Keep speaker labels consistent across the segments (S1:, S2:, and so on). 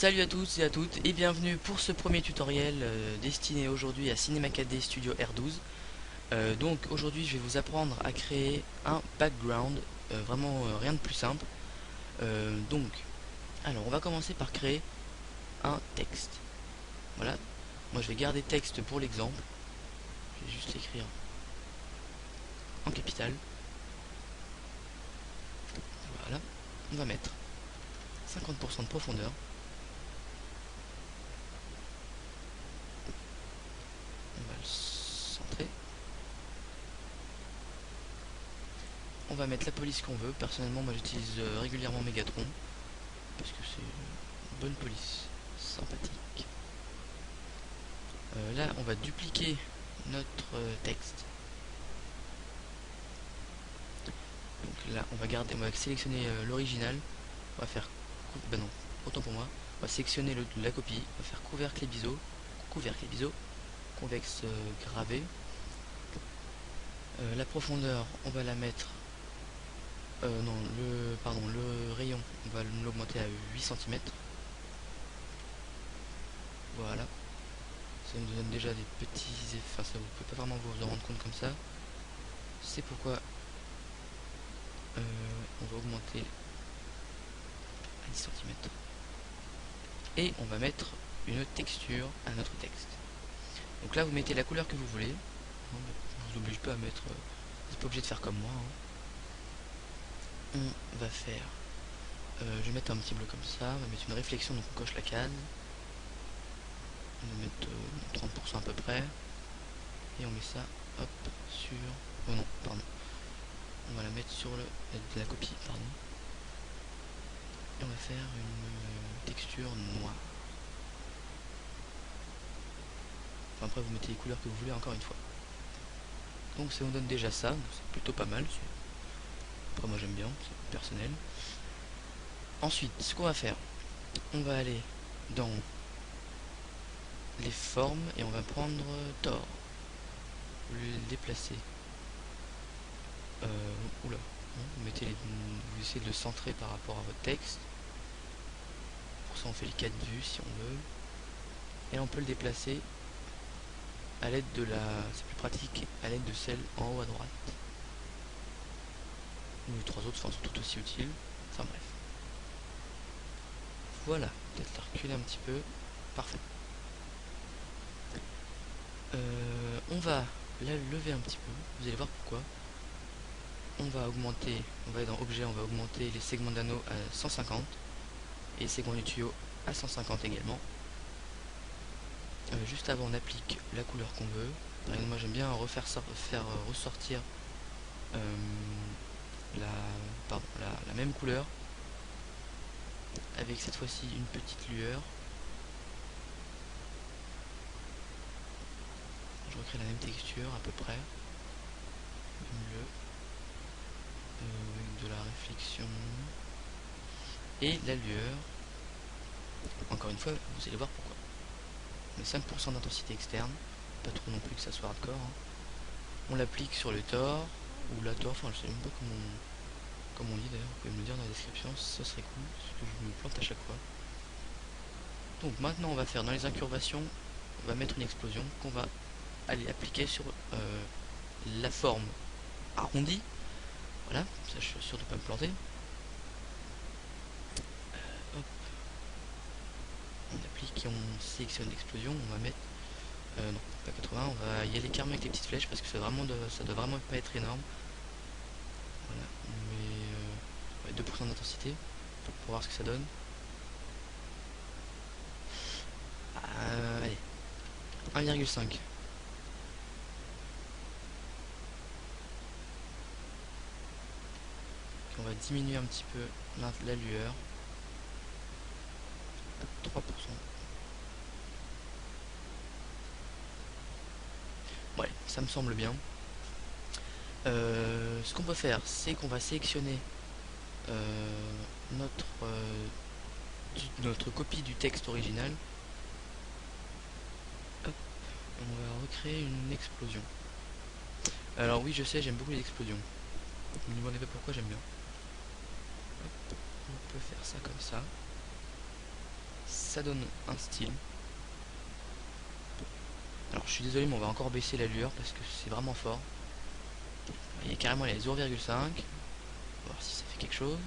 S1: Salut à tous et à toutes et bienvenue pour ce premier tutoriel destiné aujourd'hui à Cinema 4D Studio R12. Donc aujourd'hui je vais vous apprendre à créer un background, vraiment rien de plus simple. Donc, alors on va commencer par créer un texte. Voilà, moi je vais garder texte pour l'exemple. Je vais juste l'écrire en capital. Voilà, on va mettre 50% de profondeur. On va le centrer. On va mettre la police qu'on veut. Personnellement, moi j'utilise régulièrement Megatron parce que c'est une bonne police, sympathique. Là, on va dupliquer notre texte. Donc là, on va sélectionner l'original. On va faire, ben non, autant pour moi. On va sélectionner la copie. On va faire couvercle et biseau, convexe gravé. La profondeur, on va la mettre. Non, le rayon, on va l'augmenter à 8 cm. Voilà. Ça nous donne déjà des petits effets, enfin ça vous pouvez pas vraiment vous en rendre compte comme ça. C'est pourquoi on va augmenter à 10 cm. Et on va mettre une texture à notre texte. Donc là vous mettez la couleur que vous voulez. Je vous oblige pas à mettre, vous n'êtes pas obligé de faire comme moi. On va faire, je vais mettre un petit bleu comme ça, on va mettre une réflexion, donc on coche la case. On va mettre 30% à peu près. Et on met ça, hop, sur... Oh non, pardon. On va la mettre sur la copie, pardon. Et on va faire une texture noire. Enfin, après, vous mettez les couleurs que vous voulez, encore une fois. Donc ça nous donne déjà ça, c'est plutôt pas mal. Après, moi j'aime bien, c'est personnel. Ensuite, ce qu'on va faire, on va aller dans les formes et on va prendre Thor. Vous le déplacer. Oula. Vous essayez de le centrer par rapport à votre texte. Pour ça on fait les 4 vues si on veut. Et on peut le déplacer à l'aide de c'est plus pratique, à l'aide de celle en haut à droite. Les 3 autres sont tout aussi utiles. Enfin bref. Voilà, peut-être la reculer un petit peu. Parfait. On va la lever un petit peu. Vous allez voir pourquoi. On va augmenter, on va aller dans objet, on va augmenter les segments d'anneau à 150 et les segments du tuyau à 150 également. Juste avant on applique la couleur qu'on veut. Par exemple moi j'aime bien faire ressortir la même couleur avec cette fois-ci une petite lueur. Je recrée la même texture à peu près, mieux, avec de la réflexion et la lueur. Encore une fois vous allez voir pourquoi. On met 5% d'intensité externe, pas trop non plus que ça soit hardcore. On l'applique sur le Thor ou la Thor, enfin je sais même pas comment on dit d'ailleurs, vous pouvez me le dire dans la description, ça serait cool, parce que je me plante à chaque fois. Donc maintenant on va faire dans les incurvations, on va mettre une explosion qu'on va aller appliquer sur la forme arrondie. Voilà, ça je suis sûr de ne pas me planter. Hop. On applique et on sélectionne l'explosion, on va mettre non, pas 80, on va y aller carrément avec les petites flèches parce que ça doit vraiment pas être énorme. Voilà, on met 2% d'intensité pour voir ce que ça donne. Allez, 1,5. On va diminuer un petit peu la lueur. 3%. Ouais, ça me semble bien. Ce qu'on peut faire, c'est qu'on va sélectionner notre copie du texte original. Hop, on va recréer une explosion. Alors oui, je sais, j'aime beaucoup les explosions. Ne me demandez pas pourquoi, j'aime bien. Hop, on peut faire ça comme ça. ça donne un style. Alors je suis désolé mais on va encore baisser la lueur parce que c'est vraiment fort. Vous voyez carrément il y a 0,5. On va voir si ça fait quelque chose.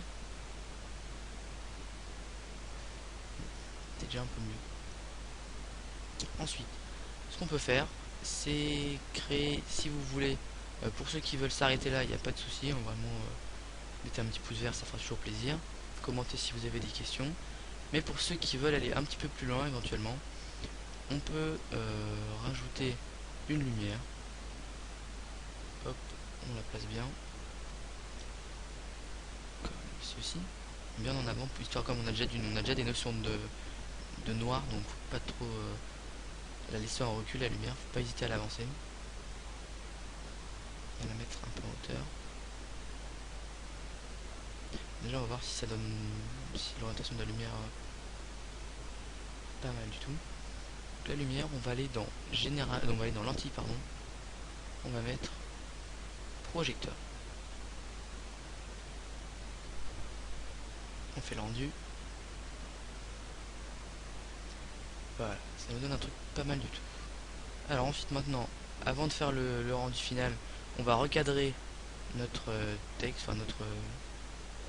S1: C'est déjà un peu mieux. Ensuite, ce qu'on peut faire, c'est créer, si vous voulez, pour ceux qui veulent s'arrêter là, il n'y a pas de souci, vraiment mettez un petit pouce vert, ça fera toujours plaisir. Commentez si vous avez des questions. Mais pour ceux qui veulent aller un petit peu plus loin éventuellement, on peut rajouter une lumière. Hop, on la place bien. Comme ceci. Bien en avant, histoire comme on a déjà des notions de noir, donc faut pas trop la laisser en recul la lumière, faut pas hésiter à l'avancer. On va la mettre un peu en hauteur. Déjà on va voir si ça donne, si l'orientation de la lumière pas mal du tout. Donc la lumière, on va aller dans général, on va aller dans lentille pardon. On va mettre projecteur. On fait le rendu. Voilà, ça nous donne un truc pas mal du tout. Alors ensuite maintenant, avant de faire le rendu final, on va recadrer notre texte, enfin notre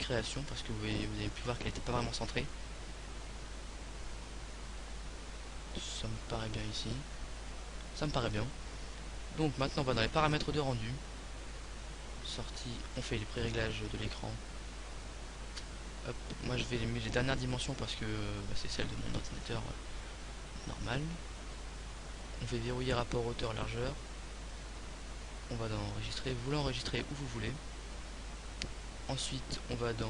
S1: création, parce que vous avez pu voir qu'elle n'était pas vraiment centrée. Ça me paraît bien ici. Ça me paraît bien. Donc maintenant on va dans les paramètres de rendu. Sortie, on fait les pré-réglages de l'écran. Hop, moi je vais mettre les dernières dimensions parce que c'est celle de mon ordinateur normal. On fait verrouiller rapport hauteur largeur. On va dans enregistrer, vous l'enregistrez où vous voulez. Ensuite on va dans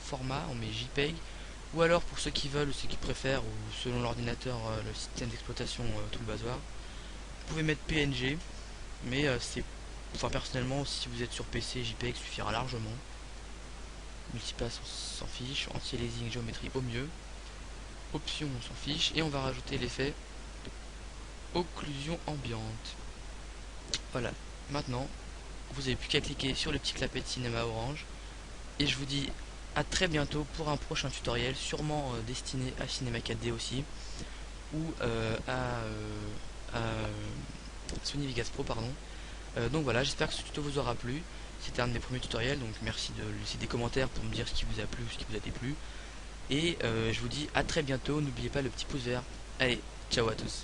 S1: format, on met JPEG. Ou alors pour ceux qui veulent, ceux qui préfèrent, ou selon l'ordinateur, le système d'exploitation, tout le bazar, vous pouvez mettre PNG, mais c'est, enfin personnellement, si vous êtes sur PC, JPEG suffira largement. Multipass on s'en fiche, anti-aliasing, géométrie au mieux, option on s'en fiche, et on va rajouter l'effet occlusion ambiante. Voilà, maintenant vous n'avez plus qu'à cliquer sur le petit clapet de cinéma orange, et je vous dis à très bientôt pour un prochain tutoriel, sûrement destiné à Cinema 4D aussi, ou à Sony Vegas Pro, pardon. Donc voilà, j'espère que ce tuto vous aura plu. C'était un de mes premiers tutoriels, donc merci de laisser des commentaires pour me dire ce qui vous a plu ou ce qui vous a déplu. Et je vous dis à très bientôt, n'oubliez pas le petit pouce vert. Allez, ciao à tous.